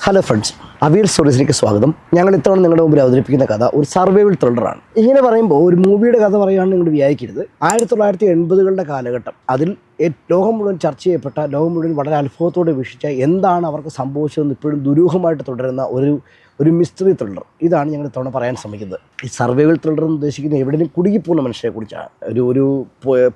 Hello friends, avial സ്റ്റോറീസിലേക്ക് സ്വാഗതം. ഞങ്ങൾ ഇത്തവണ നിങ്ങളുടെ മുമ്പിൽ അവതരിപ്പിക്കുന്ന കഥ ഒരു സർവൈവൽ ത്രില്ലറാണ്. ഇങ്ങനെ പറയുമ്പോൾ ഒരു മൂവിയുടെ കഥ പറയുകയാണെന്ന് നിങ്ങൾ വിചാരിക്കരുത്. 1980കളുടെ കാലഘട്ടം, അതിൽ ലോകം മുഴുവൻ ചർച്ച ചെയ്യപ്പെട്ട, ലോകം മുഴുവൻ വളരെ അത്ഭുതത്തോടെ വീക്ഷിച്ച എന്താണ് അവർക്ക് സംഭവിച്ചതെന്ന് ഇപ്പോഴും ദുരൂഹമായിട്ട് തുടരുന്ന ഒരു മിസ്റ്ററി ത്രില്ലർ. ഇതാണ് ഞങ്ങൾ ഇത്തവണ പറയാൻ ശ്രമിക്കുന്നത്. ഈ സർവൈവൽ ത്രില്ലർ എന്ന് ഉദ്ദേശിക്കുന്നത് എവിടെയും കുടുങ്ങിപ്പോകുന്ന മനുഷ്യരെ കുറിച്ചാണ്. ഒരു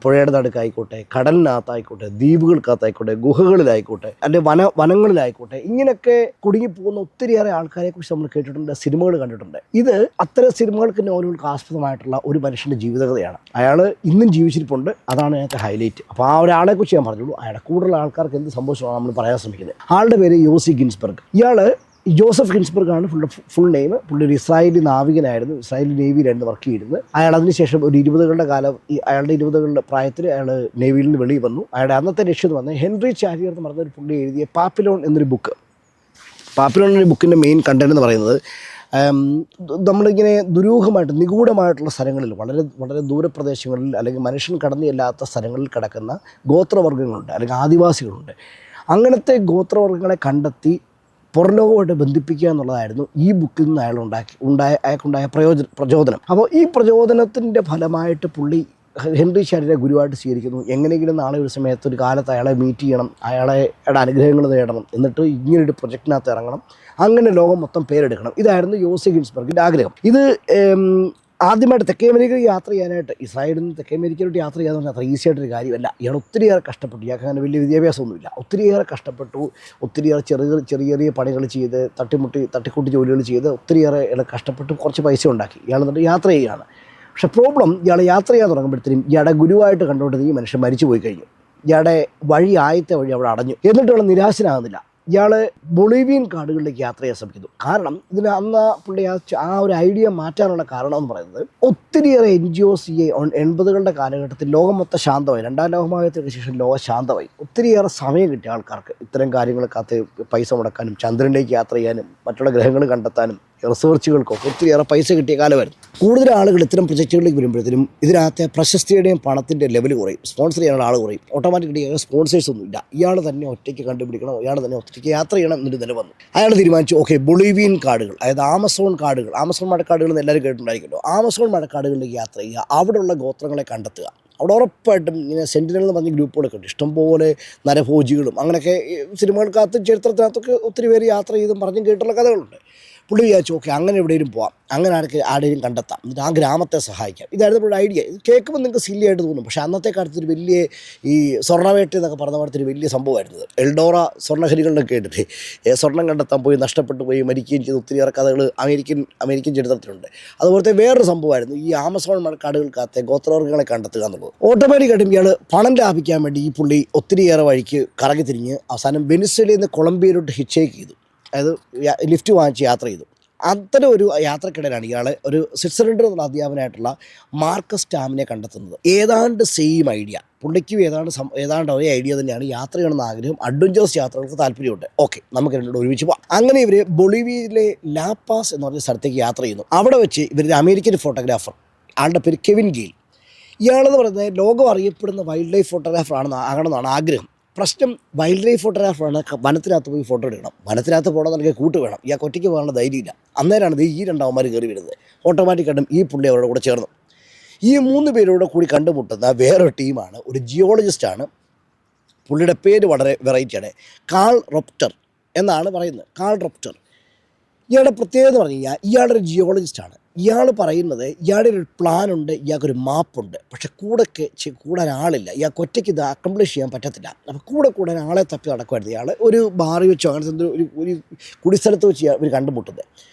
പുഴയുടെ നടുക്കായിക്കോട്ടെ, കടലിനകത്തായിക്കോട്ടെ, ദ്വീപുകൾക്കകത്തായിക്കോട്ടെ, ഗുഹകളിലായിക്കോട്ടെ, അല്ലെങ്കിൽ വനങ്ങളിലായിക്കോട്ടെ, ഇങ്ങനെയൊക്കെ കുടുങ്ങിപ്പോകുന്ന ഒത്തിരിയേറെ ആൾക്കാരെ കുറിച്ച് നമ്മൾ കേട്ടിട്ടുണ്ട്, സിനിമകൾ കണ്ടിട്ടുണ്ട്. ഇത് അത്തരം സിനിമകൾക്ക് നോവലുകൾക്ക് ആസ്പദമായിട്ടുള്ള ഒരു മനുഷ്യൻ്റെ ജീവിതകഥയാണ്. അയാൾ ഇന്നും ജീവിച്ചിരിപ്പുണ്ട്. അതാണ് ഞങ്ങൾക്ക് ഹൈലൈറ്റ്. അപ്പോൾ ആ ഒരാളെ കുറിച്ച് ഞാൻ പറഞ്ഞോളൂ. അയാളുടെ കൂടുതൽ ആൾക്കാർക്ക് എന്ത് സംഭവിച്ചതാണ് നമ്മൾ പറയാൻ ശ്രമിക്കുന്നത്. ആളുടെ പേര് യോസി ഗിൻസ്ബർഗ്. ഇയാൾ ജോസഫ് ഗിൻസ്ബർഗാണ് ഫുൾ നെയിം. പുള്ളി ഒരു ഇസ്രായേലി നാവികനായിരുന്നു. ഇസ്രായേലി നേവിയിലായിരുന്നു വർക്ക് ചെയ്തിരുന്നത്. അയാൾ അതിനുശേഷം ഒരു 20കളുടെ കാലം, അയാളുടെ 20കളുടെ പ്രായത്തിൽ അയാൾ നേവിയിൽ നിന്ന് വെളിയിൽ വന്നു. അയാളുടെ അന്നത്തെ ലക്ഷ്യം എന്ന് പറഞ്ഞാൽ ഹെൻറി ചാരിയർ എന്ന് പറഞ്ഞൊരു പുള്ളി എഴുതിയ പാപ്പിലോൺ എന്നൊരു ബുക്ക്. പാപ്പിലോൺ എന്ന ബുക്കിൻ്റെ മെയിൻ കണ്ടന്റ് എന്ന് പറയുന്നത് നമ്മളിങ്ങനെ ദുരൂഹമായിട്ട് നിഗൂഢമായിട്ടുള്ള സ്ഥലങ്ങളിൽ, വളരെ വളരെ ദൂരപ്രദേശങ്ങളിൽ അല്ലെങ്കിൽ മനുഷ്യൻ കടന്നു ചെല്ലാത്ത സ്ഥലങ്ങളിൽ കിടക്കുന്ന ഗോത്രവർഗ്ഗങ്ങളുണ്ട്, അല്ലെങ്കിൽ ആദിവാസികളുണ്ട്. അങ്ങനത്തെ ഗോത്രവർഗ്ഗങ്ങളെ കണ്ടെത്തി പുറംലോകമായിട്ട് ബന്ധിപ്പിക്കുക എന്നുള്ളതായിരുന്നു ഈ ബുക്കിൽ നിന്ന് അയാൾക്കുണ്ടായ പ്രചോദനം. അപ്പോൾ ഈ പ്രചോദനത്തിൻ്റെ ഫലമായിട്ട് പുള്ളി ഹെൻറി ചാരിയറെ ഗുരുവായിട്ട് സ്വീകരിക്കുന്നു. എങ്ങനെയെങ്കിലും നാളെ ഒരു സമയത്ത് ഒരു കാലത്ത് അയാളെ മീറ്റ് ചെയ്യണം, അയാളുടെ അനുഗ്രഹങ്ങൾ നേടണം, എന്നിട്ട് ഇങ്ങനൊരു പ്രൊജക്റ്റിനകത്ത് ഇറങ്ങണം, അങ്ങനെ ലോകം മൊത്തം പേരെടുക്കണം. ഇതായിരുന്നു യോസി ഗിൻസ്ബർഗിൻ്റെ ആഗ്രഹം. ഇത് ആദ്യമായിട്ട് തെക്കേ അമേരിക്കയിൽ യാത്ര ചെയ്യാനായിട്ട്, ഇസ്രായേലിൽ നിന്ന് തെക്കേ അമേരിക്കയിലോട്ട് യാത്ര ചെയ്യാന്ന് പറഞ്ഞാൽ അത്ര ഈസി ആയിട്ടൊരു കാര്യമല്ല. ഇയാൾ ഒത്തിരിയേറെ കഷ്ടപ്പെട്ടു. ഇയാൾക്ക് അങ്ങനെ വലിയ വിദ്യാഭ്യാസമൊന്നുമില്ല. ഒത്തിരിയേറെ കഷ്ടപ്പെട്ടു. ഒത്തിരിയേറെ ചെറിയ പണികൾ ചെയ്ത്, തട്ടിക്കൂട്ടി ജോലികൾ ചെയ്ത് ഒത്തിരിയേറെ ഇയാൾ കഷ്ടപ്പെട്ട് കുറച്ച് പൈസ ഉണ്ടാക്കി. ഇയാൾ എന്നിട്ട് യാത്ര ചെയ്യുകയാണ്. പക്ഷേ പ്രോബ്ലം, ഇയാൾ യാത്ര ചെയ്യാൻ തുടങ്ങുമ്പോഴത്തേനും ഇയാളുടെ ഗുരുവായിട്ട് കണ്ടുകൊണ്ടിരുന്ന ഈ മനുഷ്യൻ മരിച്ചു പോയി കഴിഞ്ഞു. ഇയാളുടെ ആദ്യത്തെ വഴി അവിടെ അടഞ്ഞു. എന്നിട്ട് ഇയാൾ നിരാശനാകുന്നില്ല. ഇയാൾ ബൊളീവിയൻ കാടുകളിലേക്ക് യാത്ര ചെയ്യാൻ ശ്രമിക്കുന്നു. കാരണം ഇതിന് അന്ന് പുള്ളി ആ ഒരു ഐഡിയ മാറ്റാനുള്ള കാരണം എന്ന് പറയുന്നത്, ഒത്തിരിയേറെ NGOs 80കളുടെ കാലഘട്ടത്തിൽ ലോകം മൊത്തം ശാന്തമായി. രണ്ടാം ലോകമഹായുദ്ധത്തിന് ശേഷം ലോകം ശാന്തമായി. ഒത്തിരിയേറെ സമയം കിട്ടിയ ആൾക്കാർക്ക് ഇത്തരം കാര്യങ്ങൾക്കകത്ത് പൈസ മുടക്കാനും, ചന്ദ്രനിലേക്ക് യാത്ര ചെയ്യാനും, മറ്റുള്ള ഗ്രഹങ്ങൾ കണ്ടെത്താനും, റിസർച്ചുകൾക്കൊക്കെ ഒത്തിരിയേറെ പൈസ കിട്ടിയ കാലമായിരുന്നു. കൂടുതൽ ആളുകൾ ഇത്തരം പ്രൊജക്റ്റുകളിലേക്ക് വരുമ്പോഴത്തേനും ഇതിനകത്തെ പ്രശസ്തിയുടെയും പണത്തിൻ്റെ ലെവൽ കുറയും. സ്പോൺസർ ചെയ്യാനുള്ള ആൾ കുറയും. ഓട്ടോമാറ്റിക്കലി സ്പോൺസേഴ്സ് ഒന്നും ഇല്ല. ഇയാൾ തന്നെ ഒറ്റയ്ക്ക് കണ്ടുപിടിക്കണം, ഇയാൾ തന്നെ ഒറ്റയ്ക്ക് യാത്ര ചെയ്യണം എന്നൊരു നില വന്നു. അയാൾ തീരുമാനിച്ചു, ഓക്കെ, ബൊളീവിയൻ കാടുകൾ, അതായത് ആമസോൺ മഴക്കാടുകൾ എന്ന് എല്ലാവരും കേട്ടിട്ടുണ്ടായിരിക്കുമല്ലോ. ആമസോൺ മഴക്കാടുകളിലേക്ക് യാത്ര ചെയ്യുക, അവിടെയുള്ള ഗോത്രങ്ങളെ കണ്ടെത്തുക. അവിടെ ഉറപ്പായിട്ടും ഇങ്ങനെ സെൻറ്റിനൽ എന്ന് പറഞ്ഞ ഗ്രൂപ്പുകളൊക്കെ ഉണ്ട്, ഇഷ്ടംപോലെ നരഭോജികളും അങ്ങനെയൊക്കെ സിനിമകൾക്കകത്തും ചരിത്രത്തിനകത്തൊക്കെ ഒത്തിരി പേര് യാത്ര ചെയ്തും പറഞ്ഞും കേട്ടുള്ള കഥകളുണ്ട്. പുള്ളി വിചാരിച്ചു, ഓക്കെ, അങ്ങനെ എവിടെയും പോവാം, അങ്ങനെ ആരെയും കണ്ടെത്താം, എന്നിട്ട് ആ ഗ്രാമത്തെ സഹായിക്കാം. ഇതായിരുന്നു പുള്ളിയുടെ ഐഡിയ. ഇത് കേൾക്കുമ്പോൾ നിങ്ങൾക്ക് സില്ലി ആയിട്ട് തോന്നും. പക്ഷേ അന്നത്തെ കാലത്ത് ഒരു വലിയ ഈ സ്വർണ്ണവേട്ട എന്നൊക്കെ പറഞ്ഞ പോലത്തെ ഒരു വലിയ സംഭവമായിരുന്നത്. എൽഡോറ സ്വർണ്ണഖനികളിലൊക്കെ കേട്ടിട്ട് സ്വർണ്ണം കണ്ടെത്താൻ പോയി നഷ്ടപ്പെട്ടു പോയി മരിക്കുകയും ചെയ്ത് ഒത്തിരിയേറെ കഥകൾ അമേരിക്കൻ ചരിത്രത്തിലുണ്ട്. അതുപോലത്തെ വേറൊരു സംഭവമായിരുന്നു ഈ ആമസോൺ മഴക്കാടുകൾക്കകത്തെ ഗോത്രവർഗ്ഗങ്ങളെ കണ്ടെത്തുക എന്നുള്ളത്. ഓട്ടോമാറ്റിക്കായിട്ടും ഇയാൾ പണം ലാഭിക്കാൻ വേണ്ടി ഈ പുള്ളി ഒത്തിരിയേറെ വഴിക്ക് കറങ്ങി തിരിഞ്ഞ് അവസാനം വെനിസ്വേലയിൽ നിന്ന് കൊളംബിയയിലോട്ട് ഹിറ്റ്ചേക്ക് ചെയ്തു. അതായത് ലിഫ്റ്റ് വാങ്ങിച്ച് യാത്ര ചെയ്തു. അത്തരം ഒരു യാത്രക്കിടയിലാണ് ഇയാൾ ഒരു സ്വിറ്റ്സർലൻഡിൽ നിന്നുള്ള അധ്യാപനായിട്ടുള്ള മാർക്കസ് ടാമിനെ കണ്ടെത്തുന്നത്. ഏതാണ്ട് സെയിം ഐഡിയ, പുള്ളിക്കും ഏതാണ്ട് ഒരേ ഐഡിയ തന്നെയാണ്. യാത്ര ചെയ്യണമെന്ന് ആഗ്രഹം, അഡ്വഞ്ചേഴ്സ് യാത്രകൾക്ക് താല്പര്യമുണ്ട്. ഓക്കെ, നമുക്ക് രണ്ടും ഒരുമിച്ച് പോകാം. അങ്ങനെ ഇവർ ബൊളീവിയയിലെ ലാപാസ് എന്ന് പറഞ്ഞ സ്ഥലത്തേക്ക് യാത്ര ചെയ്യുന്നു. അവിടെ വെച്ച് ഇവരൊരു അമേരിക്കൻ ഫോട്ടോഗ്രാഫർ, ആളുടെ പേര് കെവിൻ ഗെയിൽ. ഇയാളെന്ന് പറയുന്നത് ലോകം അറിയപ്പെടുന്ന വൈൽഡ് ലൈഫ് ഫോട്ടോഗ്രാഫർ ആകണമെന്നാണ് ആഗ്രഹം. പ്രശ്നം, വൈൽഡ് ലൈഫ് ഫോട്ടോഗ്രാഫറാണ്. വനത്തിനകത്ത് പോയി ഫോട്ടോ എടുക്കണം. വനത്തിനകത്ത് പോകണം നൽകിയ കൂട്ട് വേണം. ഇയാൾക്ക് ഒറ്റയ്ക്ക് പോകാനുള്ള ധൈര്യമില്ല. അന്നേരമാണ് ഈ രണ്ടാവന്മാർ കയറി വരുന്നത്. ഓട്ടോമാറ്റിക്കായിട്ടും ഈ പുള്ളി അവരുടെ കൂടെ ചേർന്നു. ഈ 3 പേരോടെ കൂടി കണ്ടുമുട്ടുന്ന വേറൊരു ടീമാണ്, ഒരു ജിയോളജിസ്റ്റാണ്. പുള്ളിയുടെ പേര് വളരെ വെറൈറ്റിയാണ്. കാൾ റോപ്റ്റർ എന്നാണ് പറയുന്നത്. കാൾ റോപ്റ്റർ. ഇയാളുടെ പ്രത്യേകത എന്ന് പറഞ്ഞു കഴിഞ്ഞാൽ ഇയാളൊരു ജിയോളജിസ്റ്റാണ്. ഇയാൾ പറയുന്നത് ഇയാളുടെ ഒരു പ്ലാനുണ്ട്, ഇയാൾക്കൊരു മാപ്പുണ്ട്. പക്ഷെ കൂടാൻ ആളില്ല. ഇയാൾക്ക് ഒറ്റയ്ക്ക് ഇത് അക്കംപ്ലിഷ് ചെയ്യാൻ പറ്റത്തില്ല. അപ്പോൾ കൂടാൻ ആളെ തപ്പി നടക്കുമായിരുന്നു. ഇയാൾ ഒരു ബാറി വെച്ചോ അങ്ങനത്തെ ഒരു കുടിസ്ഥലത്ത് വെച്ച് ഇവർ കണ്ടുമുട്ടുന്നത്.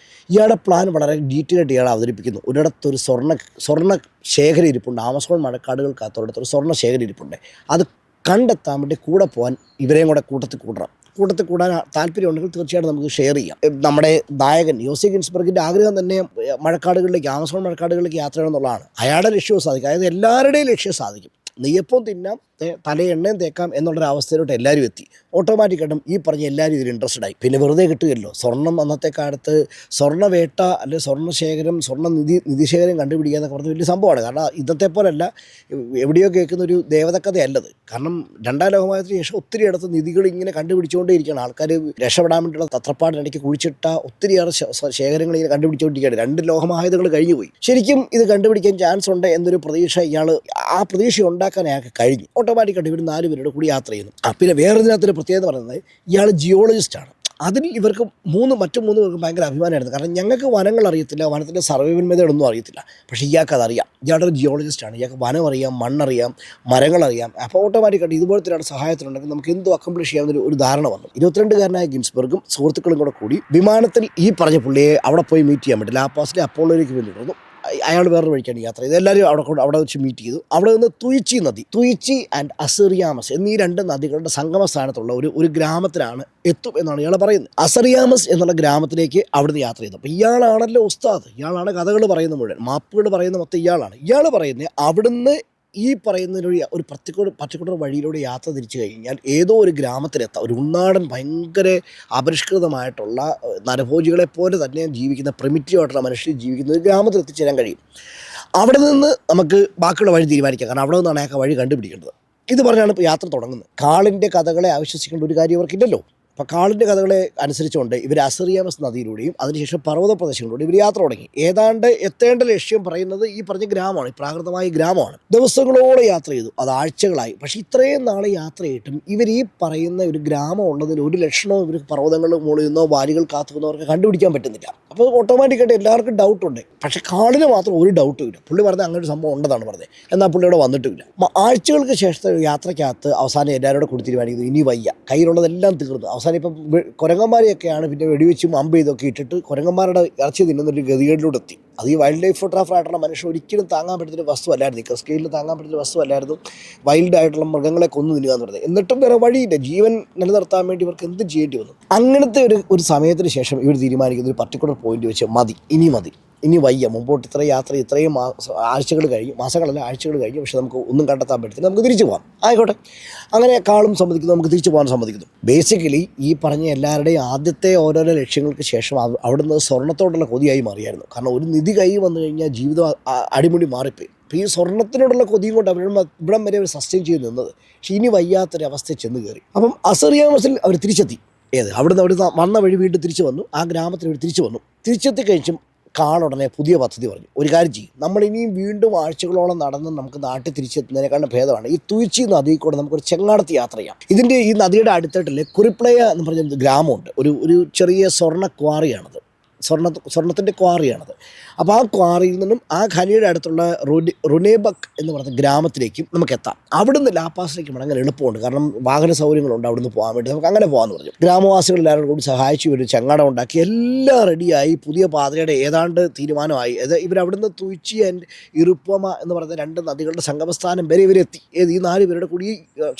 ഇയാളുടെ പ്ലാൻ വളരെ ഡീറ്റെയിൽ ആയിട്ട് ഇയാൾ അവതരിപ്പിക്കുന്നു. ഒരിടത്തൊരു സ്വർണ്ണ ശേഖരം ഇരിപ്പുണ്ട്. ആമസോൺ മഴക്കാടുകൾക്കകത്തൊരിടത്തൊരു സ്വർണ്ണ ശേഖരം ഇരിപ്പുണ്ട്. അത് കണ്ടെത്താൻ വേണ്ടി കൂടെ പോകാൻ ഇവരെയും കൂടെ കൂട്ടത്തിൽ കൂടാൻ താല്പര്യമുണ്ടെങ്കിൽ തീർച്ചയായിട്ടും നമുക്ക് ഷെയർ ചെയ്യാം. നമ്മുടെ നായകൻ യോസി ഗിൻസ്ബർഗിൻ്റെ ആഗ്രഹം തന്നെ ആമസോൺ മഴക്കാടുകളിലേക്ക് യാത്ര ചെയ്യണം എന്നുള്ളതാണ്. അയാളുടെ ലക്ഷ്യവും സാധിക്കും. അതായത് എല്ലാവരുടെയും ലക്ഷ്യം സാധിക്കും. നെയ്യപ്പം തിന്നാം, തലേ എണ്ണയും തേക്കാം എന്നുള്ളൊരു അവസ്ഥയിലോട്ട് എല്ലാവരും എത്തി. ഓട്ടോമാറ്റിക്കായിട്ടും ഈ പറഞ്ഞ എല്ലാവരും ഇതിൽ ഇൻട്രസ്റ്റഡ് ആയി. പിന്നെ വെറുതെ കിട്ടുകയല്ലോ സ്വർണം. അന്നത്തെ കാലത്ത് സ്വർണ്ണവേട്ട അല്ലെങ്കിൽ സ്വർണ്ണശേഖരം, നിധിശേഖരം കണ്ടുപിടിക്കുക എന്നൊക്കെ പറഞ്ഞ വലിയ സംഭവമാണ്. കാരണം ഇന്നത്തെ പോലല്ല എവിടെയോ കേൾക്കുന്ന ഒരു ദേവതക്കഥയല്ലത്. കാരണം രണ്ടാം ലോകമഹായുദ്ധത്തിന് ശേഷം ഒത്തിരി ഇടത്ത് നിധികൾ ഇങ്ങനെ കണ്ടുപിടിച്ചുകൊണ്ടേയിരിക്കുകയാണ്. ആൾക്കാർ രക്ഷപ്പെടാൻ വേണ്ടിയുള്ള തത്രപ്പാടിനിടയ്ക്ക് കുഴിച്ചിട്ട ഒത്തിരിയേറെ ശേഖരങ്ങൾ ഇങ്ങനെ കണ്ടുപിടിച്ചുകൊണ്ടിരിക്കുകയാണ്. 2 ലോകമഹായുദ്ധങ്ങൾ കഴിഞ്ഞു പോയി. ശരിക്കും ഇത് കണ്ടുപിടിക്കാൻ ചാൻസ് ഉണ്ട് എന്നൊരു പ്രതീക്ഷ ആ പ്രതീക്ഷ ഉണ്ടാക്കാൻ അയാൾക്ക് കഴിഞ്ഞു. ഓട്ടോമാറ്റിക്കായിട്ട് ഇവർ 4 പേരുടെ കൂടി യാത്ര ചെയ്യുന്നു. പിന്നെ വേറൊരു പ്രത്യേകത പറയുന്നത് ഇയാൾ ജിയോളജിസ്റ്റാണ്. അതിൽ ഇവർക്ക് മറ്റു 3 പേർക്കും ഭയങ്കര അഭിമാനമായിരുന്നു. കാരണം ഞങ്ങൾക്ക് വനങ്ങൾ അറിയത്തില്ല, വനത്തിൻ്റെ സർവൈവൽ മെത്തേഡൊന്നും അറിയത്തില്ല. പക്ഷേ ഇയാൾക്ക് അതറിയാം. ഇയാളൊരു ജിയോളജിസ്റ്റാണ്. ഇയാൾക്ക് വനം അറിയാം, മണ്ണറിയാം, മരങ്ങളറിയാം. അപ്പോൾ ഓട്ടോമാറ്റിക്കായിട്ട് ഇതുപോലത്തെ ഒരാൾ സഹായത്തിലുണ്ടെങ്കിൽ നമുക്ക് എന്തോ അക്കംപ്ലിഷ് ചെയ്യാവുന്ന ഒരു ധാരണ വന്നു. 22-കാരനായ ഗിൻസ്ബർഗും സുഹൃത്തുക്കളും കൂടി വിമാനത്തിൽ ഈ പറഞ്ഞ പുള്ളിയെ അവിടെ പോയി മീറ്റ് ചെയ്യാൻ പറ്റില്ല. ലാ പാസിലെ അപ്പോളോയിലേക്ക് വേണ്ടിയിരുന്നു. അയാൾ വേറൊരു വഴിക്കാണ് യാത്ര ചെയ്തത്. എല്ലാവരും അവിടെ വെച്ച് മീറ്റ് ചെയ്തു. അവിടെ നിന്ന് തുയിച്ചി ആൻഡ് അസറിയാമസ് എന്നീ 2 നദികളുടെ സംഗമ സ്ഥാനത്തുള്ള ഒരു ഗ്രാമത്തിലാണ് എത്തും എന്നാണ് ഇയാൾ പറയുന്നത്. അസറിയാമസ് എന്നുള്ള ഗ്രാമത്തിലേക്ക് അവിടുന്ന് യാത്ര ചെയ്തു. അപ്പോൾ ഇയാളാണല്ലോ ഉസ്താദ്, ഇയാളാണ് കഥകൾ പറയുന്ന മുഴുവൻ, മാപ്പുകൾ പറയുന്ന മൊത്തം ഇയാളാണ്. ഇയാൾ പറയുന്നത് അവിടുന്ന് ഈ പറയുന്നൊരു പർട്ടിക്കുലർ വഴിയിലൂടെ യാത്ര തിരിച്ചു കഴിഞ്ഞാൽ ഏതോ ഒരു ഗ്രാമത്തിലെത്താം. ഒരു ഉൾനാടൻ ഭയങ്കര അപരിഷ്കൃതമായിട്ടുള്ള നരഭോജികളെപ്പോലെ തന്നെ ജീവിക്കുന്ന പ്രിമിറ്റീവായിട്ടുള്ള മനുഷ്യർ ജീവിക്കുന്ന ഒരു ഗ്രാമത്തിൽ എത്തിച്ചേരാൻ കഴിയും. അവിടെ നിന്ന് നമുക്ക് ബാക്കിയുള്ള വഴി തീരുമാനിക്കാം. കാരണം അവിടെ നിന്നാണ് അയാൾക്ക് വഴി കണ്ടുപിടിക്കേണ്ടത്. ഇത് പറഞ്ഞാണ് ഇപ്പോൾ യാത്ര തുടങ്ങുന്നത്. കാളിൻ്റെ കഥകളെ അവിശ്വസിക്കേണ്ട ഒരു കാര്യം അവർക്കില്ലല്ലോ. അപ്പോൾ കാളിൻ്റെ കഥകളെ അനുസരിച്ചുകൊണ്ട് ഇവർ അസറിയാമസ് നദിയിലൂടെയും അതിനുശേഷം പർവ്വത പ്രദേശങ്ങളിലൂടെ ഇവർ യാത്ര തുടങ്ങി. ഏതാണ്ട് എത്തേണ്ട ലക്ഷ്യം പറയുന്നത് ഈ പറഞ്ഞ ഗ്രാമമാണ്, ഈ പ്രാകൃതമായ ഗ്രാമമാണ്. ദിവസങ്ങളോടെ യാത്ര ചെയ്തു, അത് ആഴ്ചകളായി. പക്ഷേ ഇത്രയും നാൾ യാത്ര ചെയ്തിട്ടും ഇവർ ഈ പറയുന്ന ഒരു ഗ്രാമം ഉള്ളതിൽ ഒരു ലക്ഷണവും ഇവർ പർവ്വതങ്ങളിൽ മുകളിൽ നിന്നോ വാലികൾ കാത്തുനിന്നവർക്ക് കണ്ടുപിടിക്കാൻ പറ്റുന്നില്ല. അപ്പോൾ ഓട്ടോമാറ്റിക്കായിട്ട് എല്ലാവർക്കും ഡൗട്ടുണ്ട്. പക്ഷേ കാളിന് മാത്രം ഒരു ഡൗട്ടും ഇല്ല. പുള്ളി പറഞ്ഞത് അങ്ങനെ ഒരു സംഭവം ഉണ്ടെന്നാണ് പറഞ്ഞത്. എന്നാൽ പുള്ളിയോടെ വന്നിട്ടുമില്ല. ആഴ്ചകൾക്ക് ശേഷത്തെ യാത്രയ്ക്കകത്ത് അവസാനം എല്ലാവരോടും കൂടി തീരുമാനിക്കുന്നത് ഇനി വയ്യ, കയ്യിലുള്ളതെല്ലാം തീർന്നു. അവസാനം ഇപ്പം കുരങ്ങന്മാരെയൊക്കെയാണ് പിന്നെ വെടിവെച്ചും അമ്പ് ചെയ്തൊക്കെ ഇട്ടിട്ട് കുരങ്ങന്മാരുടെ ഇറച്ചി തിന്നുന്നൊരു ഗതികേടിലൂടെ എത്തി. അത് ഈ വൈൽഡ് ലൈഫ് ഫോട്ടോഗ്രാഫറായിട്ടുള്ള മനുഷ്യൻ ഒരിക്കലും താങ്ങാൻ പറ്റുന്നൊരു വസ്തുവല്ലായിരുന്നു. ഈ സ്കെയിലിൽ താങ്ങാൻ പറ്റുന്ന വസ്തുവല്ലായിരുന്നു വൈൽഡായിട്ടുള്ള മൃഗങ്ങളെ കൊന്നു തിന്നുക എന്ന് പറയുന്നത്. എന്നിട്ടും വേറെ വഴിയില്ല, ജീവൻ നിലനിർത്താൻ വേണ്ടി ഇവർക്ക് എന്ത് ചെയ്യേണ്ടി വന്നു. അങ്ങനത്തെ ഒരു സമയത്തിന് ശേഷം ഇവർ തീരുമാനിക്കുന്ന ഒരു പർട്ടിക്കുലർ പോയിന്റ് വെച്ച് മതി, ഇനി വയ്യ, മുമ്പോട്ട് ഇത്രയും ആഴ്ചകൾ കഴിഞ്ഞു, മാസങ്ങളല്ല ആഴ്ചകൾ കഴിഞ്ഞു. പക്ഷെ നമുക്ക് ഒന്നും കണ്ടെത്താൻ പറ്റത്തില്ല, നമുക്ക് തിരിച്ചു പോകാം. ആയിക്കോട്ടെ, അങ്ങനെ കാളും സമ്മതിക്കുന്നു, നമുക്ക് തിരിച്ചു പോകാൻ സമ്മതിക്കുന്നു. ബേസിക്കലി ഈ പറഞ്ഞ എല്ലാവരുടെയും ആദ്യത്തെ ഓരോരോ ലക്ഷ്യങ്ങൾക്ക് ശേഷം അവിടുന്ന് സ്വർണ്ണത്തോടുള്ള കൊതിയായി മാറിയായിരുന്നു. കാരണം ഒരു നിധി കൈ വന്നു കഴിഞ്ഞാൽ ജീവിതം അടിമുടി മാറിപ്പോയി. അപ്പോൾ ഈ സ്വർണ്ണത്തിനോടുള്ള കൊതിയും കൊണ്ട് ഇവിടം വരെ അവർ സസ്റ്റെയിൻ ചെയ്ത് നിന്നത്. പക്ഷേ ഇനി വയ്യാത്തൊരവസ്ഥയിൽ ചെന്ന് കയറി. അപ്പം അസറിയാമസിൽ അവർ തിരിച്ചെത്തി. അവിടുന്ന് വന്ന വഴി വീണ്ടും തിരിച്ചു വന്നു. ആ ഗ്രാമത്തിൽ അവർ തിരിച്ചു വന്നു. തിരിച്ചെത്തി കഴിച്ചും കാളുടനെ പുതിയ പദ്ധതി പറഞ്ഞു. ഒരു കാര്യം ചെയ്യും, നമ്മളിനിയും വീണ്ടും ആഴ്ചകളോളം നടന്ന് നമുക്ക് നാട്ടിൽ തിരിച്ചെത്തുന്നതിനേക്കാളും ഭേദമാണ് ഈ തുയിച്ചി നദിയിൽ കൂടെ നമുക്കൊരു ചെങ്ങാടത്ത് യാത്ര ചെയ്യാം. ഈ നദിയുടെ അടുത്തായിട്ടല്ലേ കുറിപ്ലയ എന്ന് പറഞ്ഞ ഗ്രാമമുണ്ട്. ഒരു ചെറിയ സ്വർണ്ണ ക്വാറിയാണത്, സ്വർണത്തിൻ്റെ ക്വാറിയാണത്. അപ്പോൾ ആ ക്വാറിയിൽ നിന്നും ആ ഖനിയുടെ അടുത്തുള്ള റുനേബക് എന്ന് പറഞ്ഞ ഗ്രാമത്തിലേക്കും നമുക്ക് എത്താം. അവിടുന്ന് ലാപാസിലേക്ക് മടങ്ങാൻ എളുപ്പമുണ്ട്. കാരണം വാഹന സൗകര്യങ്ങളുണ്ട് അവിടുന്ന് പോകാൻ വേണ്ടി. നമുക്ക് അങ്ങനെ പോകാമെന്ന് പറഞ്ഞു. ഗ്രാമവാസികൾ എല്ലാവരും കൂടി സഹായിച്ചു ഒരു ചങ്ങാടം ഉണ്ടാക്കി. എല്ലാം റെഡിയായി. പുതിയ പാതയുടെ ഏതാണ്ട് തീരുമാനമായി. ഇവരവിടുന്ന് തുയിച്ചി ആൻഡ് ഇറുപ്പമ എന്ന് പറയുന്ന 2 നദികളുടെ സംഗമസ്ഥാനം വരെ ഇവരെത്തി. ഈ 4 പേരുടെ കൂടി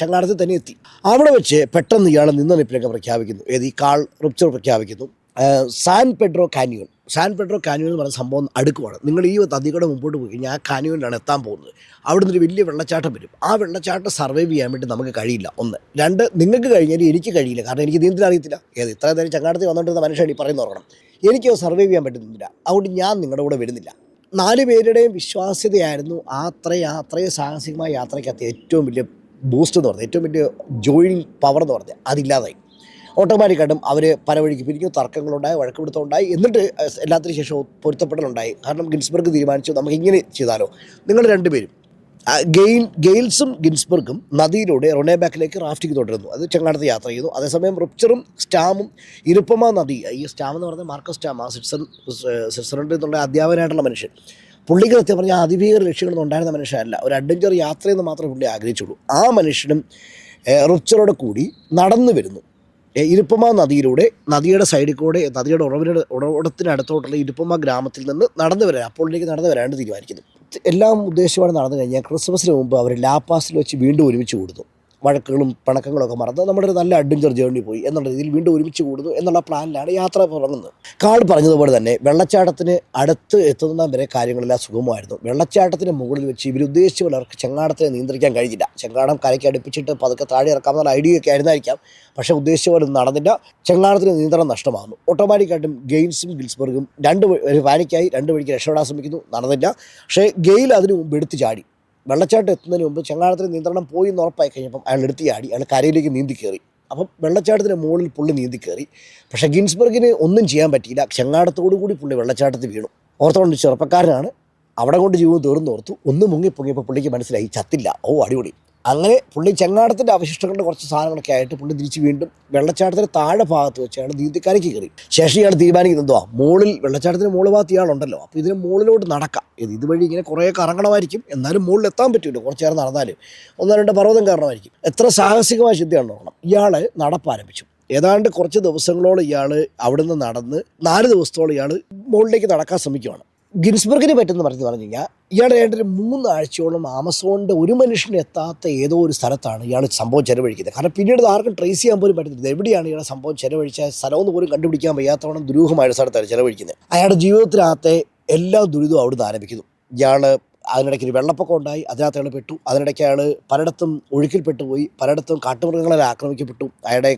ചങ്ങാടത്തിൽ തന്നെ എത്തി. അവിടെ വെച്ച് പെട്ടെന്ന് ഇയാൾ നിന്നനിപ്പിലൊക്കെ പ്രഖ്യാപിക്കുന്നു. ഈ കാൾ റുപ്ചർ പ്രഖ്യാപിക്കുന്നു. സാൻ പെഡ്രോ കാന്യോൺ എന്ന് പറയുന്ന സംഭവം അടുക്കുവാണ്. നിങ്ങൾ ഈ നദികളുടെ മുമ്പോട്ട് പോയി കഴിഞ്ഞാൽ ആ കാന്യോനിലാണ് എത്താൻ പോകുന്നത്. അവിടെ നിന്നൊരു വലിയ വെള്ളച്ചാട്ടം വരും. ആ വെള്ളച്ചാട്ടം സർവൈവ് ചെയ്യാൻ വേണ്ടി നമുക്ക് കഴിയില്ല. 1. 2, നിങ്ങൾക്ക് കഴിഞ്ഞാൽ എനിക്ക് കഴിയില്ല. കാരണം എനിക്ക് നീന്തൽ അറിയത്തില്ല. ഇത്ര നേരം ചങ്ങാടത്തിൽ വന്നുകൊണ്ടിരുന്ന മനുഷ്യൻ ഈ പറയുന്ന ഓർക്കണം. എനിക്ക് സർവൈവ് ചെയ്യാൻ പറ്റുന്നില്ല. അതുകൊണ്ട് ഞാൻ നിങ്ങളുടെ കൂടെ വരുന്നില്ല. 4 പേരുടെയും വിശ്വാസ്യതയായിരുന്നു അത്രയും സാഹസികമായ യാത്രയ്ക്കകത്ത് ഏറ്റവും വലിയ ബൂസ്റ്റ് എന്ന് പറഞ്ഞത്, ഏറ്റവും വലിയ ജോയിനിങ് പവർ എന്ന് പറഞ്ഞത്. അതില്ലാതായി. ഓട്ടോമാറ്റിക്കായിട്ടും അവർ പല വഴിക്ക് പിരിഞ്ഞു, തർക്കങ്ങളുണ്ടായി, വഴക്കുപിടുത്തമുണ്ടായി. എന്നിട്ട് എല്ലാത്തിനും ശേഷം പൊരുത്തപ്പെടലുണ്ടായി. കാരണം ഗിൻസ്ബർഗ് തീരുമാനിച്ചു നമുക്ക് ഇങ്ങനെ ചെയ്താലോ. നിങ്ങൾ 2 പേരും ഗെയിൽസും ഗിൻസ്ബർഗും നദിയിലൂടെ റൊണേബാക്കിലേക്ക് റാഫ്റ്റിംഗ് തുടരുന്നു. അത് ചെങ്ങാടത്ത് യാത്ര ചെയ്യുന്നു. അതേസമയം റുപ്ചറും സ്റ്റാമും ഇറുപ്പമ നദി, ഈ സ്റ്റാം എന്ന് പറയുന്നത് മാർക്കസ് സ്റ്റാം, സ്വിറ്റ്സർലൻഡിൽ നിന്നുള്ള അധ്യാപകനായിട്ടുള്ള മനുഷ്യൻ. പുള്ളിക്ക് സത്യം പറഞ്ഞാൽ അതിഭീകര ലക്ഷ്യങ്ങളൊന്നും ഉണ്ടായിരുന്ന മനുഷ്യനല്ല. ഒരു അഡ്വഞ്ചർ യാത്രയെന്ന് മാത്രമേ പുള്ളി ആഗ്രഹിച്ചുള്ളൂ. ആ മനുഷ്യനും റുപ്ചറോടെ കൂടി നടന്നു വരുന്നു. ഇരുപ്പമ നദിയിലൂടെ, നദിയുടെ സൈഡിൽ കൂടെ, നദിയുടെ ഉറവിടത്തിനടുത്തോട്ടുള്ള ഇരുപ്പമ ഗ്രാമത്തിൽ നിന്ന് നടന്നു വരാൻ, അപ്പോഴേക്ക് നടന്നു വരാണ്ട് തീരുമാനിക്കുന്നു. എല്ലാം ഉദ്ദേശിച്ചുകൊണ്ട് നടന്നു കഴിഞ്ഞാൽ ക്രിസ്മസിന് മുമ്പ് അവർ ലാപാസിൽ വെച്ച് വീണ്ടും ഒരുമിച്ച് കൂടുന്നു. വഴക്കുകളും പിണക്കങ്ങളൊക്കെ മറന്ന് നമ്മുടെ ഒരു നല്ല അഡ്വഞ്ചർ ജേർണി പോയി എന്നുള്ള രീതിയിൽ വീണ്ടും ഒരുമിച്ച് കൂടുന്നു എന്നുള്ള പ്ലാനിലാണ് യാത്ര തുടങ്ങുന്നത്. കാർഡ് പറഞ്ഞതുപോലെ തന്നെ വെള്ളച്ചാട്ടത്തിന് അടുത്ത് എത്തുന്ന വരെ കാര്യങ്ങളെല്ലാം സുഗമമായിരുന്നു. വെള്ളച്ചാട്ടത്തിന് മുകളിൽ വെച്ച് ഇവർ ഉദ്ദേശിച്ച പോലെ അവർക്ക് ചെങ്ങാടത്തിനെ നിയന്ത്രിക്കാൻ കഴിഞ്ഞില്ല. ചെങ്ങാടം കരയ്ക്ക് അടുപ്പിച്ചിട്ട് പതുക്കെ താഴെ ഇറക്കാമെന്നുള്ള ഐഡിയ ഒക്കെ ആയിരുന്നായിരിക്കാം. പക്ഷേ ഉദ്ദേശിച്ച പോലെ നടന്നില്ല. ചെങ്ങാടത്തിന് നിയന്ത്രണം നഷ്ടമാകുന്നു. ഓട്ടോമാറ്റിക്കായിട്ടും ഗെയിൽസും ഗിൽസ്ബർഗും ഒരു പാനിക്കായി രണ്ട് വഴിക്ക് രക്ഷപ്പെടാൻ ശ്രമിക്കുന്നു. നടന്നില്ല. പക്ഷേ ഗെയിൽ അതിന് മുമ്പ് എടുത്ത് ചാടി. വെള്ളച്ചാട്ടം എത്തുന്നതിന് മുമ്പ് ചെങ്ങാടത്തിന് നിയന്ത്രണം പോയി എന്ന് ഉറപ്പായി കഴിഞ്ഞപ്പം അയാൾ എടുത്ത് ചാടി. അയാൾ കരയിലേക്ക് നീന്തി കയറി. അപ്പം വെള്ളച്ചാട്ടത്തിന് മുകളിൽ പുള്ളി നീന്തി കയറി. പക്ഷേ ഗിൻസ്ബർഗിന് ഒന്നും ചെയ്യാൻ പറ്റിയില്ല. ചെങ്ങാടത്തോടു കൂടി പുള്ളി വെള്ളച്ചാട്ടത്തിൽ വീണു. ഓർത്തുകൊണ്ട് ചെറുപ്പക്കാരനാണ്, അവിടെ കൊണ്ട് ജീവൻ തീർന്നോർത്തു. ഒന്ന് മുങ്ങിപ്പൊങ്ങിയപ്പോൾ പുള്ളിക്ക് മനസ്സിലായി ചത്തില്ല. അടിപൊളി. അങ്ങനെ പുള്ളി ചെങ്ങാടത്തിൻ്റെ അവശിഷ്ടങ്ങളുടെ കുറച്ച് സാധനങ്ങളൊക്കെ ആയിട്ട് പുള്ളി തിരിച്ച് വീണ്ടും വെള്ളച്ചാട്ടത്തിന് താഴെ ഭാഗത്ത് വെച്ചാണ് നീന്തിക്കരയ്ക്ക് കയറി. ശേഷം ഇയാൾ തീരുമാനിക്കുന്നത് മുകളിൽ വെള്ളച്ചാട്ടത്തിന് മുകളിൽ ഭാഗത്ത് ഇയാളുണ്ടല്ലോ, അപ്പോൾ ഇതിന് മുകളിലോട്ട് നടക്കാം. ഇതുവഴി ഇങ്ങനെ കുറേ കറങ്ങണമായിരിക്കും, എന്നാലും മുകളിൽ എത്താൻ പറ്റുമല്ലോ. കുറച്ച് നേരം നടന്നാലും 1-2 പർവ്വതം കയറണമായിരിക്കും. എത്ര സാഹസികമായ ചിന്തയാണ് നോക്കണം. ഇയാൾ നടപ്പാരംഭിച്ചു. ഏതാണ്ട് കുറച്ച് ദിവസങ്ങളോളം ഇയാൾ അവിടുന്ന് നടന്ന് 4 ദിവസത്തോളം ഇയാൾ മുകളിലേക്ക് നടക്കാൻ ശ്രമിക്കുകയാണ്. ഗിൻസ്ബർഗിന് പറ്റുമെന്ന് പറഞ്ഞു കഴിഞ്ഞാൽ ഇയാൾ ഏതാണ്ട് 3 ആഴ്ചയോളം ആമസോണിൻ്റെ ഒരു മനുഷ്യന് എത്താത്ത ഏതോ ഒരു സ്ഥലത്താണ് ഇയാൾ സംഭവം ചെലവഴിക്കുന്നത്. കാരണം പിന്നീട് ആർക്കും ട്രേസ് ചെയ്യാൻ പോലും പറ്റുന്നില്ല. എവിടെയാണ് ഇയാളെ സംഭവം ചെലവഴിച്ച സ്ഥലമെന്ന് പോലും കണ്ടുപിടിക്കാൻ വയ്യാത്തവണ്ണം ദുരൂഹമായ സ്ഥലത്താണ് ചെലവഴിക്കുന്നത്. അയാളുടെ ജീവിതത്തിനകത്തെ എല്ലാ ദുരിതവും അവിടുന്ന് ആരംഭിക്കുന്നു. ഇയാൾ അതിനിടയ്ക്ക് ഒരു വെള്ളപ്പൊക്കം ഉണ്ടായി, അതിനകത്ത് അയാൾ പെട്ടു. അതിനിടയ്ക്ക് അയാൾ പലയിടത്തും ഒഴുക്കിൽപ്പെട്ടു പോയി, പലയിടത്തും കാട്ടുമൃഗങ്ങളെ ആക്രമിക്കപ്പെട്ടു. അയാളുടെ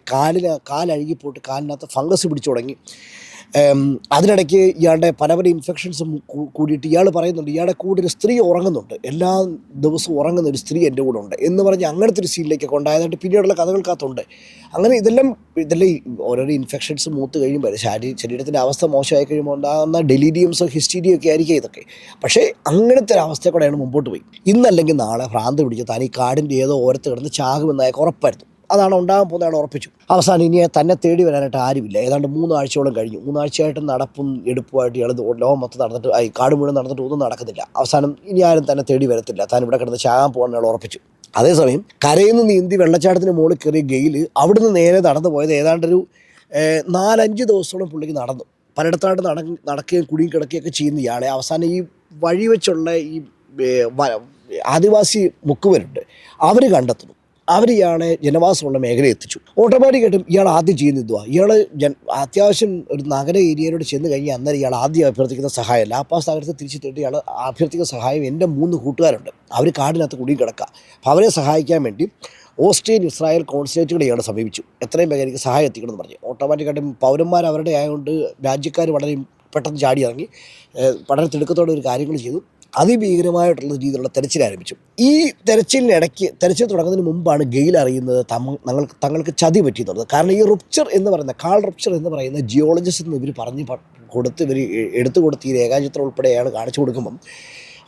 കാലഴുകിപ്പോയിട്ട് കാലിനകത്ത് ഫംഗസ് പിടിച്ചു തുടങ്ങി. അതിനിടയ്ക്ക് ഇയാളുടെ പല ഇൻഫെക്ഷൻസും കൂടിയിട്ട് ഇയാൾ പറയുന്നുണ്ട് ഇയാളുടെ കൂടെ ഒരു സ്ത്രീ ഉറങ്ങുന്നുണ്ട്, എല്ലാ ദിവസവും ഉറങ്ങുന്ന ഒരു സ്ത്രീ എൻ്റെ കൂടെ ഉണ്ട് എന്ന് പറഞ്ഞ് അങ്ങനത്തെ ഒരു സീനിലേക്കൊക്കെ ഉണ്ടായതായിട്ട് പിന്നീടുള്ള കഥകൾക്കകത്തുണ്ട്. അങ്ങനെ ഇതെല്ലാം ഓരോരോ ഇൻഫെക്ഷൻസ് മൂത്ത് കഴിയുമ്പോൾ ശരീരത്തിൻ്റെ അവസ്ഥ മോശമായി കഴിയുമ്പോൾ ഉണ്ടാകുന്ന ഡെലീരിയംസോ ഹിസ്റ്റീരിയോ ഒക്കെ ആയിരിക്കും ഇതൊക്കെ. പക്ഷേ അങ്ങനത്തെ ഒരു അവസ്ഥ കൂടെയാണ് മുമ്പോട്ട് പോയി. ഇന്നല്ലെങ്കിൽ നാളെ ഭ്രാന്ത് പിടിച്ച് താൻ ഈ കാടിൻ്റെ ഏതോ ഓരത്ത് കിടന്ന് ചാകുമെന്ന് അയാൾക്ക് ഉറപ്പായിരുന്നു. അതാണ് ഉണ്ടാകാൻ പോകുന്ന അയാൾ ഉറപ്പിച്ചു. അവസാനം ഇനി തന്നെ തേടി വരാനായിട്ട് ആരുമില്ല. ഏതാണ്ട് 3 ആഴ്ചയോളം കഴിഞ്ഞു. 3 ആഴ്ചയായിട്ട് നടപ്പും എടുപ്പുമായിട്ട് ഇയാൾ ലോകം മൊത്തം നടന്നിട്ട് കാട് മുഴുവൻ നടന്നിട്ട് ഒന്നും നടക്കുന്നില്ല. അവസാനം ഇനി ആരും തന്നെ തേടി വരത്തില്ല. താൻ ഇവിടെ കിടന്ന് ചാകാൻ പോകാൻ അയാൾ ഉറപ്പിച്ചു. അതേസമയം കരയിൽ നിന്ന് നീന്തി വെള്ളച്ചാട്ടത്തിന് മുകളിൽ കയറിയ ഗെയിൽ അവിടുന്ന് നേരെ നടന്നു പോയത് ഏതാണ്ടൊരു 4-5 ദിവസത്തോളം പുള്ളിക്ക് നടന്നു. പലയിടത്തായിട്ട് നടക്കുകയും കുടിയും കിടക്കുകയൊക്കെ ചെയ്യുന്ന ഇയാളെ അവസാനം ഈ വഴി വെച്ചുള്ള ഈ ആദിവാസി മുക്കുവരുണ്ട്, അവർ കണ്ടെത്തുന്നു. അവർ ഇയാളെ ജനവാസമുള്ള മേഖലയിൽ എത്തിച്ചു. ഓട്ടോമാറ്റിക്കായിട്ടും ഇയാൾ ആദ്യം ചെയ്യുന്നത് ഇയാൾ അത്യാവശ്യം ഒരു നഗര ഏരിയയിലോട് ചെന്ന് കഴിഞ്ഞാൽ അന്നേരം ഇയാൾ ആദ്യം അഭ്യർത്ഥിക്കുന്ന സഹായം ലാപ്പാസ് നഗരത്തെ തിരിച്ചു തേടി ഇയാൾ അഭ്യർത്ഥിക്കുന്ന സഹായം എൻ്റെ 3 കൂട്ടുകാരുണ്ട്, അവർ കാടിനകത്ത് കുടുങ്ങി കിടക്കുക. അപ്പോൾ അവരെ സഹായിക്കാൻ വേണ്ടി ഓസ്ട്രേലിയൻ ഇസ്രായേൽ കോൺസുലേറ്റുകളെ ഇയാളെ സമീപിച്ചു. എത്രയും വേഗം എനിക്ക് സഹായം എത്തിക്കണമെന്ന് പറഞ്ഞു. ഓട്ടോമാറ്റിക്കായിട്ടും പൗരന്മാർ അവരുടെ ആയതുകൊണ്ട് രാജ്യക്കാർ വളരെ പെട്ടെന്ന് ചാടി ഇറങ്ങി വളരെ തിടുക്കത്തോടെ ഒരു കാര്യങ്ങൾ ചെയ്തു. അതിഭീകരമായിട്ടുള്ള രീതിയിലുള്ള തെരച്ചിൽ ആരംഭിച്ചു. ഈ തെരച്ചിലിനിടയ്ക്ക് തെരച്ചിൽ തുടങ്ങുന്നതിന് മുമ്പാണ് ഗെയിൽ അറിയുന്നത് തങ്ങൾക്ക് ചതി പറ്റിയെന്നുള്ളത്. കാരണം ഈ കാൾ റപ്ചർ എന്ന് പറയുന്ന ജിയോളജിസ്റ്റ് എന്ന് ഇവർ ഇവർ എടുത്തു കൊടുത്ത് ഈ രേഖാചിത്രം ഉൾപ്പെടെ അയാൾ കാണിച്ചു കൊടുക്കുമ്പം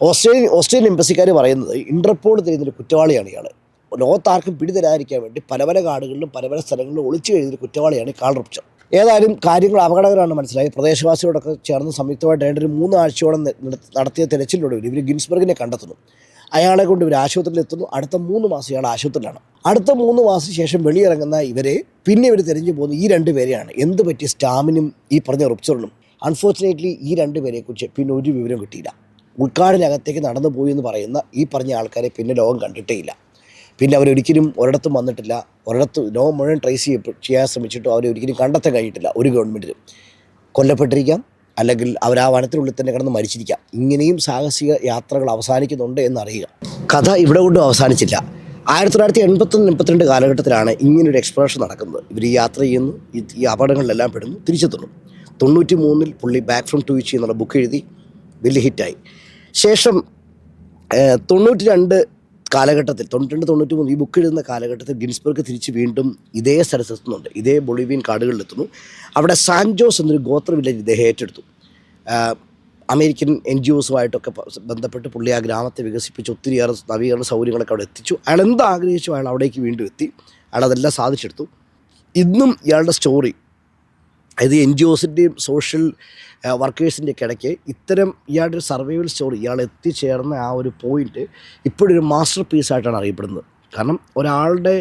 ഓസ്ട്രേലിയൻ എംബസിക്കാർ പറയുന്നത് ഇന്റർപോൾ തരുന്നൊരു കുറ്റവാളിയാണ് ഇയാൾ. ലോകത്താർക്കും പിടിതരാതിരിക്കാൻ വേണ്ടി പല കാടുകളിലും പല സ്ഥലങ്ങളിലും ഒളിച്ചു കഴിഞ്ഞൊരു കുറ്റവാളിയാണ് ഈ കാൾ റപ്ചർ. ഏതായാലും കാര്യങ്ങൾ അപകടകരമാണെന്ന് മനസ്സിലായി. പ്രദേശവാസികളോടൊക്കെ ചേർന്ന് സംയുക്തമായിട്ട് ഒരു 3 ആഴ്ചയോളം നടത്തിയ തെരച്ചിലൂടെ ഇവർ ഗിൻസ്ബർഗിനെ കണ്ടെത്തുന്നു. അയാളെ കൊണ്ട് ഇവർ ആശുപത്രിയിൽ എത്തുന്നു. അടുത്ത 3 മാസം ഇയാൾ ആശുപത്രിയിലാണ്. അടുത്ത 3 മാസം ശേഷം വെളിയിറങ്ങുന്ന ഇവരെ പിന്നെ ഇവർ തിരഞ്ഞു പോകുന്നു ഈ 2 പേരെയാണ്. എന്ത് പറ്റി സ്റ്റാമിനും ഈ പറഞ്ഞ റപ്ചറിനും. അൺഫോർച്ചുനേറ്റ്ലി ഈ 2 പേരെക്കുറിച്ച് പിന്നെ ഒരു വിവരം കിട്ടിയില്ല. ഉൾക്കാടിനകത്തേക്ക് നടന്നു പോയി എന്ന് പറയുന്ന ഈ പറഞ്ഞ ആൾക്കാരെ പിന്നെ ലോകം കണ്ടിട്ടേ ഇല്ല. പിന്നെ അവരൊരിക്കലും ഒരിടത്തും വന്നിട്ടില്ല. ലോകം മുഴുവൻ ട്രേസ് ചെയ്യാൻ ശ്രമിച്ചിട്ടും അവരൊരിക്കലും കണ്ടെത്താൻ കഴിഞ്ഞിട്ടില്ല. ഒരു ഗവൺമെൻറ്റിലും കൊല്ലപ്പെട്ടിരിക്കാം, അല്ലെങ്കിൽ അവർ ആ വനത്തിനുള്ളിൽ തന്നെ കിടന്ന് മരിച്ചിരിക്കാം. ഇങ്ങനെയും സാഹസിക യാത്രകൾ അവസാനിക്കുന്നുണ്ട് എന്നറിയുക. കഥ ഇവിടെ കൊണ്ടും അവസാനിച്ചില്ല. 1981-82 കാലഘട്ടത്തിലാണ് ഇങ്ങനൊരു എക്സ്പ്ലോറേഷൻ നടക്കുന്നത്. ഇവർ ഈ യാത്ര ചെയ്യുന്നു, ഈ അപകടങ്ങളിലെല്ലാം പെടുന്നു, തിരിച്ചെത്തുന്നു. 93-ൽ പുള്ളി ബാക്ക് ഫ്രം ടു വിച്ച് എന്നുള്ള ബുക്ക് എഴുതി, വലിയ ഹിറ്റായി. ശേഷം 92 കാലഘട്ടത്തിൽ 92-93 ഈ ബുക്ക് എഴുതുന്ന കാലഘട്ടത്തിൽ ഗിൻസ്ബർഗ് തിരിച്ച് വീണ്ടും ഇതേ സ്ഥലത്തെത്തുന്നുണ്ട്. ഇതേ ബൊളീവിയൻ കാടുകളിലെത്തുന്നു. അവിടെ സാൻജോസ് എന്നൊരു ഗോത്ര വില്ലേജ് ഇദ്ദേഹം ഏറ്റെടുത്തു. അമേരിക്കൻ NGOസുമായിട്ടൊക്കെ ബന്ധപ്പെട്ട് പുള്ളി ആ ഗ്രാമത്തെ വികസിപ്പിച്ച് ഒത്തിരിയേറെ നവീകരണ സൗകര്യങ്ങളൊക്കെ അവിടെ എത്തിച്ചു. അയാൾ എന്താഗ്രഹിച്ചു അയാൾ അവിടേക്ക് വീണ്ടും എത്തി. അയാൾ അതെല്ലാം സാധിച്ചെടുത്തു. ഇന്നും ഇയാളുടെ സ്റ്റോറി, അതായത് NGOസിൻ്റെയും സോഷ്യൽ വർക്കേഴ്സിൻ്റെയൊക്കെ ഇടയ്ക്ക് ഇയാളുടെ ഒരു സർവൈവൽ സ്റ്റോറി, ഇയാൾ എത്തിച്ചേർന്ന ആ ഒരു പോയിൻ്റ് ഇപ്പോഴൊരു മാസ്റ്റർ പീസായിട്ടാണ് അറിയപ്പെടുന്നത്. കാരണം ഒരാളുടെ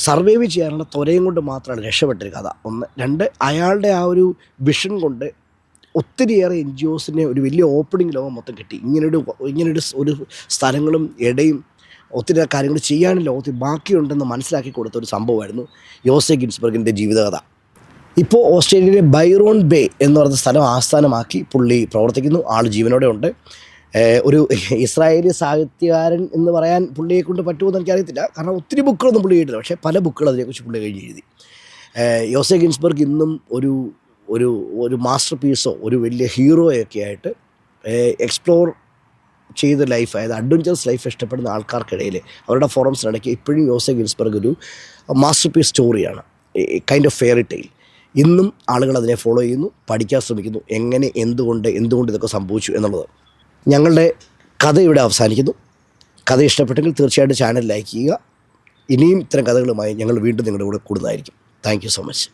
സർവൈവ് ചെയ്യാനുള്ള ത്വരയും കൊണ്ട് മാത്രമാണ് രക്ഷപ്പെട്ടൊരു കഥ. 1. 2, അയാളുടെ ആ ഒരു വിഷൻ കൊണ്ട് ഒത്തിരിയേറെ NGOസിനെ ഒരു വലിയ ഓപ്പണിംഗ് ലോകം മൊത്തം കിട്ടി. ഇങ്ങനൊരു സ്ഥലങ്ങളും ഇടയും ഒത്തിരി കാര്യങ്ങൾ ചെയ്യാനും ലോകത്തിൽ ബാക്കിയുണ്ടെന്ന് മനസ്സിലാക്കി കൊടുത്ത ഒരു സംഭവമായിരുന്നു യോസെ ഗിൻസ്ബർഗിൻ്റെ ജീവിതകഥ. ഇപ്പോൾ ഓസ്ട്രേലിയയിലെ ബൈറോൺ ബേ എന്ന് പറയുന്ന സ്ഥലം ആസ്ഥാനമാക്കി പുള്ളി പ്രവർത്തിക്കുന്നു. ആൾ ജീവനോടെ ഉണ്ട്. ഒരു ഇസ്രായേലി സാഹിത്യകാരൻ എന്ന് പറയാൻ പുള്ളിയെ കൊണ്ട് പറ്റുമെന്ന് എനിക്കറിയത്തില്ല, കാരണം ഒത്തിരി ബുക്കുകളൊന്നും പുള്ളി എഴുതില്ല, പക്ഷേ പല ബുക്കുകൾ അതിനെക്കുറിച്ച് പുള്ളി കഴിഞ്ഞ് എഴുതി. യോസെ ഗിൻസ്ബർഗ് ഇന്നും ഒരു ഒരു ഒരു മാസ്റ്റർ പീസോ ഒരു വലിയ ഹീറോയൊക്കെ ആയിട്ട് എക്സ്പ്ലോർ ചെയ്ത ലൈഫ്, അതായത് അഡ്വഞ്ചറസ് ലൈഫ് ഇഷ്ടപ്പെടുന്ന ആൾക്കാർക്കിടയിൽ അവരുടെ ഫോറംസിനിടയ്ക്ക് ഇപ്പോഴും യോസെ ഗിൻസ്ബർഗ് ഒരു മാസ്റ്റർ പീസ് സ്റ്റോറിയാണ്, കൈൻഡ് ഓഫ് ഫെയറി ടെയിൽ. ഇന്നും ആളുകൾ അതിനെ ഫോളോ ചെയ്യുന്നു, പഠിക്കാൻ ശ്രമിക്കുന്നു, എങ്ങനെ എന്തുകൊണ്ട് ഇതൊക്കെ സംഭവിച്ചു എന്നുള്ളത്. ഞങ്ങളുടെ കഥ ഇവിടെ അവസാനിക്കുന്നു. കഥ ഇഷ്ടപ്പെട്ടെങ്കിൽ തീർച്ചയായിട്ടും ചാനൽ ലൈക്ക് ചെയ്യുക. ഇനിയും ഇത്തരം കഥകളുമായി ഞങ്ങൾ വീണ്ടും നിങ്ങളുടെ കൂടെ കൂടുന്നതായിരിക്കും. Thank you so much.